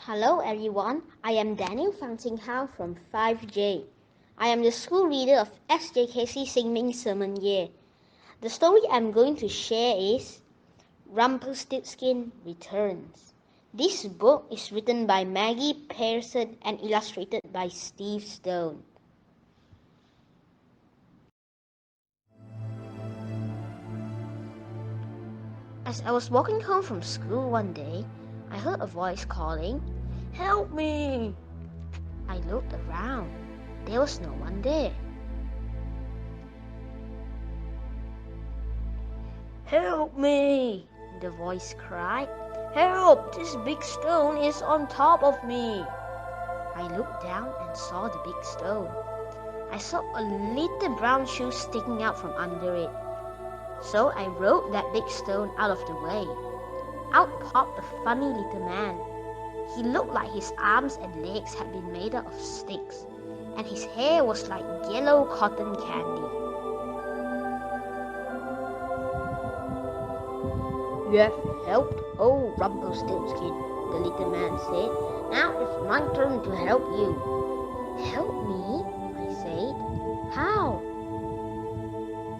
Hello everyone, I am Daniel Fang from 5J. I am the school leader of SJKC Ming Sermon Year. The story I'm going to share is Rumpelstiltskin Returns. This book is written by Maggie, Pearson and illustrated by Steve Stone. As I was walking home from school one day, I heard a voice calling, "Help me!" I looked around. There was no one there. "Help me!" the voice cried. "Help! This big stone is on top of me!" I looked down and saw the big stone. I saw a little brown shoe sticking out from under it. So I rolled that big stone out of the way. Out popped a funny little man. He looked like his arms and legs had been made out of sticks, and his hair was like yellow cotton candy. "You have helped old Rumpelstiltskin," the little man said. "Now it's my turn to help you." "Help me?" I said. "How?"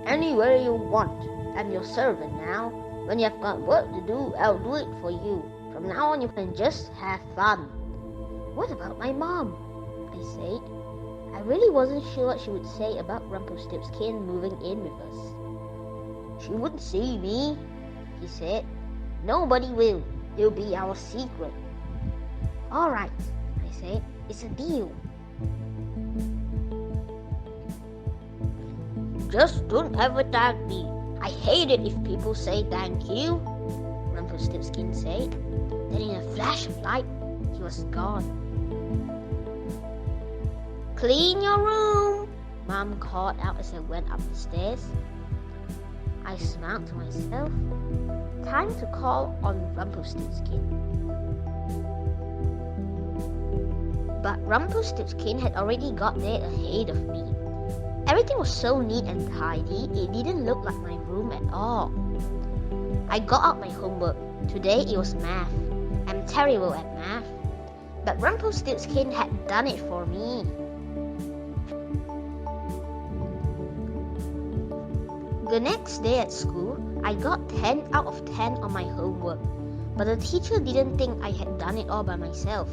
"Anywhere you want. I'm your servant now. When you have got work to do, I'll do it for you. From now on, you can just have fun." "What about my mom?" I said. I really wasn't sure what she would say about Rumpelstiltskin moving in with us. "She wouldn't see me," he said. "Nobody will. It'll be our secret." "All right," I said. "It's a deal." "Just don't ever thank me. I hate it if people say thank you," Rumpelstiltskin said. Then in a flash of light, he was gone. "Clean your room," Mom called out as I went up the stairs. I smiled to myself. Time to call on Rumpelstiltskin. But Rumpelstiltskin had already got there ahead of me. Everything was so neat and tidy, it didn't look like my room at all. I got out my homework. Today it was math. I'm terrible at math. But Rumpelstiltskin had done it for me. The next day at school, I got 10 out of 10 on my homework. But the teacher didn't think I had done it all by myself.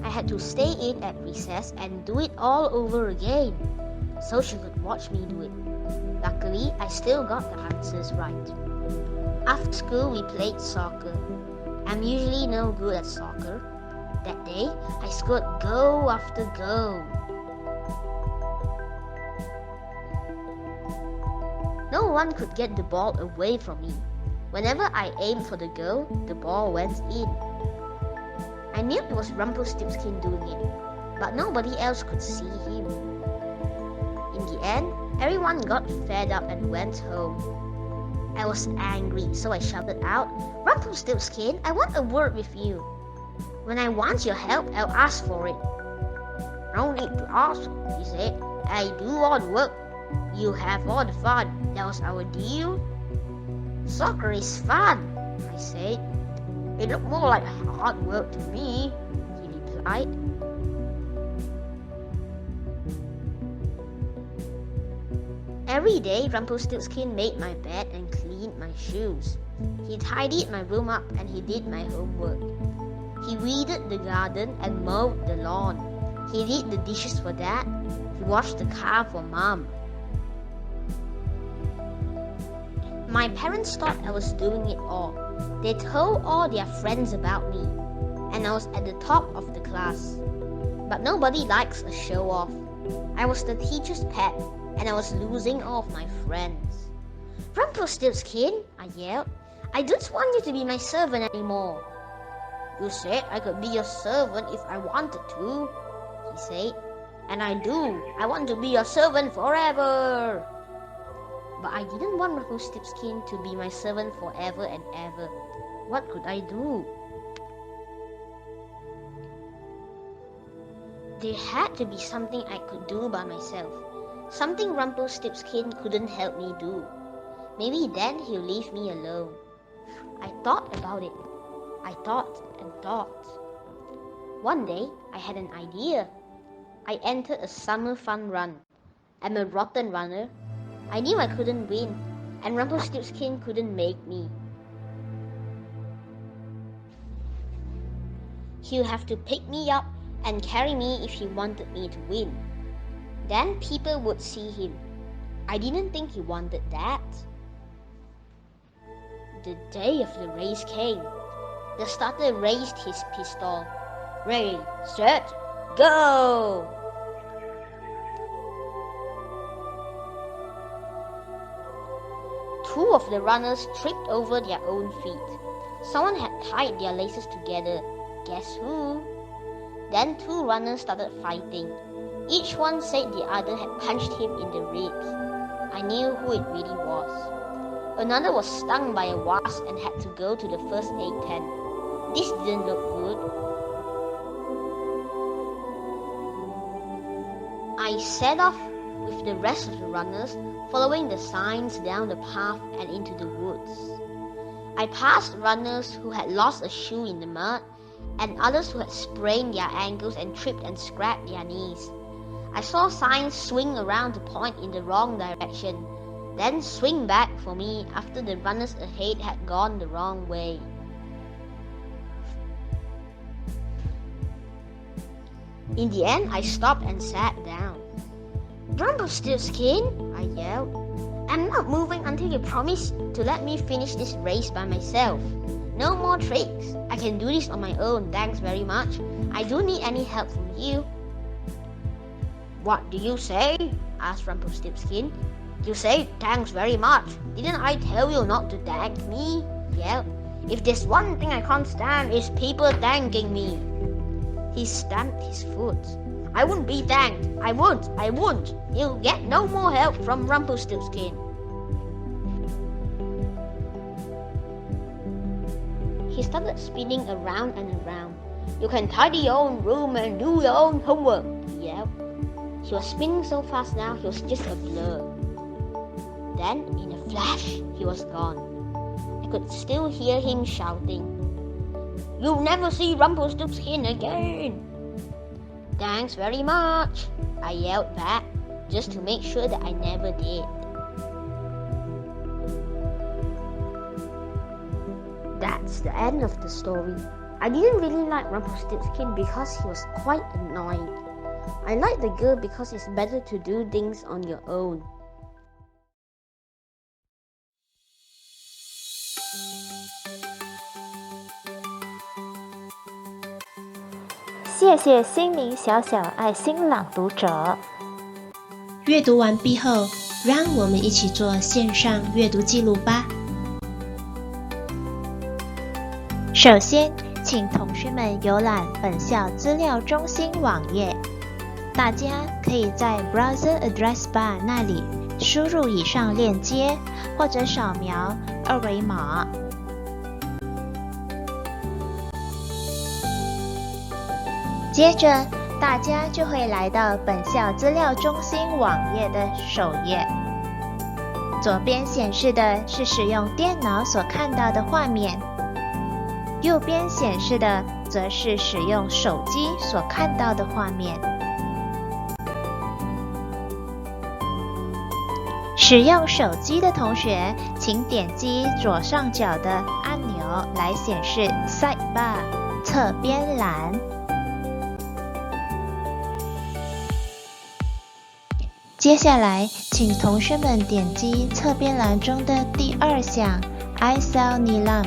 I had to stay in at recess and do it all over again, so she could watch me do it. Luckily, I still got the answers right. After school, we played soccer. I'm usually no good at soccer. That day, I scored goal after goal. No one could get the ball away from me. Whenever I aimed for the goal, the ball went in. I knew it was Rumpelstiltskin doing it, but nobody else could see him. In the end, everyone got fed up and went home. I was angry, so I shouted out, "Rumpelstiltskin, I want a word with you. When I want your help, I'll ask for it." "No need to ask," he said. "I do all the work. You have all the fun. That was our deal." "Soccer is fun," I said. "It looked more like hard work to me," he replied. Every day, Rumpelstiltskin made my bed and cleaned my shoes. He tidied my room up and he did my homework. He weeded the garden and mowed the lawn. He did the dishes for Dad. He washed the car for Mom. My parents thought I was doing it all. They told all their friends about me, and I was at the top of the class. But nobody likes a show-off. I was the teacher's pet, and I was losing all of my friends. "Rumpelstiltskin," I yelled, "I don't want you to be my servant anymore." "You said I could be your servant if I wanted to," he said. "And I do. I want to be your servant forever." But I didn't want Rumpelstiltskin to be my servant forever and ever. What could I do? There had to be something I could do by myself. Something Rumpelstiltskin couldn't help me do. Maybe then he'll leave me alone. I thought about it. I thought and thought. One day, I had an idea. I entered a summer fun run. I'm a rotten runner. I knew I couldn't win, and Rumpelstiltskin couldn't make me. He'll have to pick me up and carry me if he wanted me to win. Then people would see him. I didn't think he wanted that. The day of the race came. The starter raised his pistol. Ready, set, go! Two of the runners tripped over their own feet. Someone had tied their laces together. Guess who? Then two runners started fighting. Each one said the other had punched him in the ribs. I knew who it really was. Another was stung by a wasp and had to go to the first aid tent. This didn't look good. I set off with the rest of the runners, following the signs down the path and into the woods. I passed runners who had lost a shoe in the mud, and others who had sprained their ankles and tripped and scraped their knees. I saw signs swing around to point in the wrong direction, then swing back for me after the runners ahead had gone the wrong way. In the end, I stopped and sat down. Rumpelstiltskin, I yelled. I'm not moving until you promise to let me finish this race by myself. No more tricks. I can do this on my own, thanks very much. I don't need any help from you. What do you say? Asked Rumpelstiltskin. You say thanks very much. Didn't I tell you not to thank me? Yelled. If there's one thing I can't stand, it's people thanking me. He stamped his foot. I won't be thanked. I won't. You'll get no more help from Rumpelstiltskin. He started spinning around and around. You can tidy your own room and do your own homework, he yelled. He was spinning so fast now, he was just a blur. Then, in a flash, he was gone. I could still hear him shouting, You'll never see Rumpelstiltskin again! Thanks very much, I yelled back, just to make sure that I never did. That's the end of the story. I didn't really like Rumpelstiltskin because he was quite annoying. I like the girl because it's better to do things on your own. 谢谢新明小小爱心朗读者。阅读完毕后，让我们一起做线上阅读记录吧。首先，请同学们浏览本校资料中心网页。大家可以在 Browser Address Bar 那里输入以上链接，或者扫描二维码。接着，大家就会来到本校资料中心网页的首页。左边显示的是使用电脑所看到的画面，右边显示的则是使用手机所看到的画面。使用手机的同学，请点击左上角的按钮来显示 Sidebar 侧边栏。接下来，请同学们点击侧边栏中的第二项 i-SEL NILAM。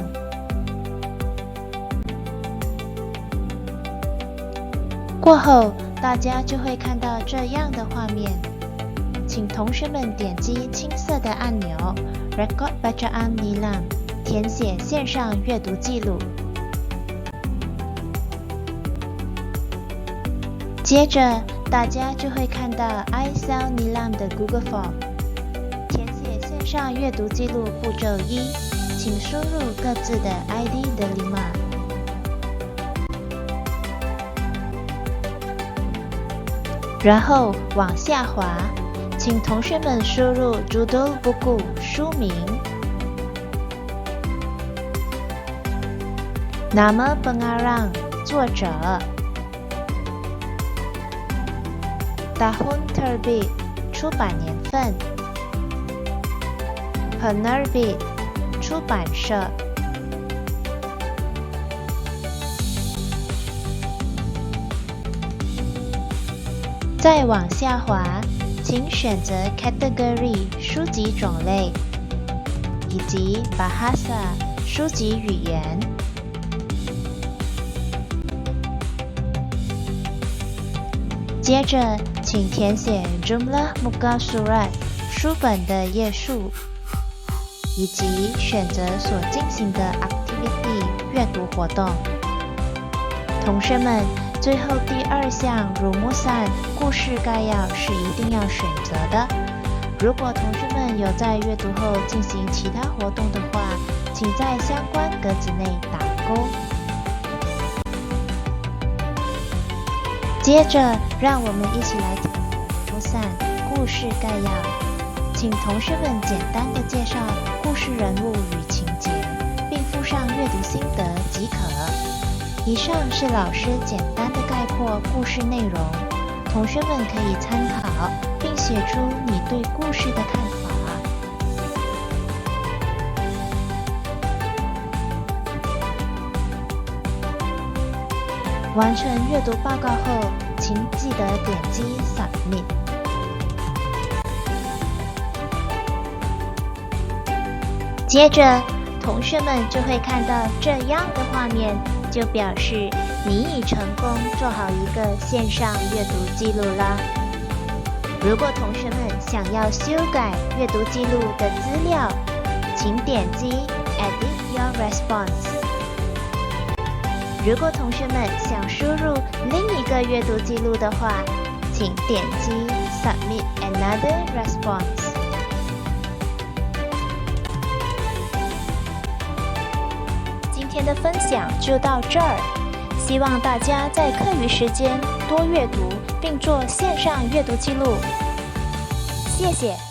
过后，大家就会看到这样的画面。请同学们点击青色的按钮 Record Bacaan NILAM， 填写线上阅读记录。接着，大家就会看到 i-SEL NILAM 的 Google Form， 填写线上阅读记录步骤1，请输入各自的 ID 的5。然后往下滑，请同学们输入 Judul Buku 书名、Nama Pengarang 作者、Tahun terbit 出版年份 Penerbit 出版社。再往下滑，请选择 Category 书籍种类，以及 Bahasa 书籍语言。接着，请填写 Jumlah Muka Surat 书本的页数，以及选择所进行的 Activity 阅读活动。同学们，最后第2项 Rumusan 故事概要是一定要选择的。如果同学们有在阅读后进行其他活动的话，请在相关格子内打勾。接着，让我们一起来听Rumusan 故事概要，请同学们简单的介绍故事人物与情节，并附上阅读心得即可。以上是老师简单的概括故事内容，同学们可以参考，并写出你对故事的看法。完成阅读报告后，请记得点击 Submit。接着，同学们就会看到这样的画面，就表示你已成功做好一个线上阅读记录啦。如果同学们想要修改阅读记录的资料，请点击 Edit Your Response。如果同学们想输入另一个阅读记录的话，请点击 Submit Another Response。今天的分享就到这儿，希望大家在课余时间多阅读，并做线上阅读记录。谢谢。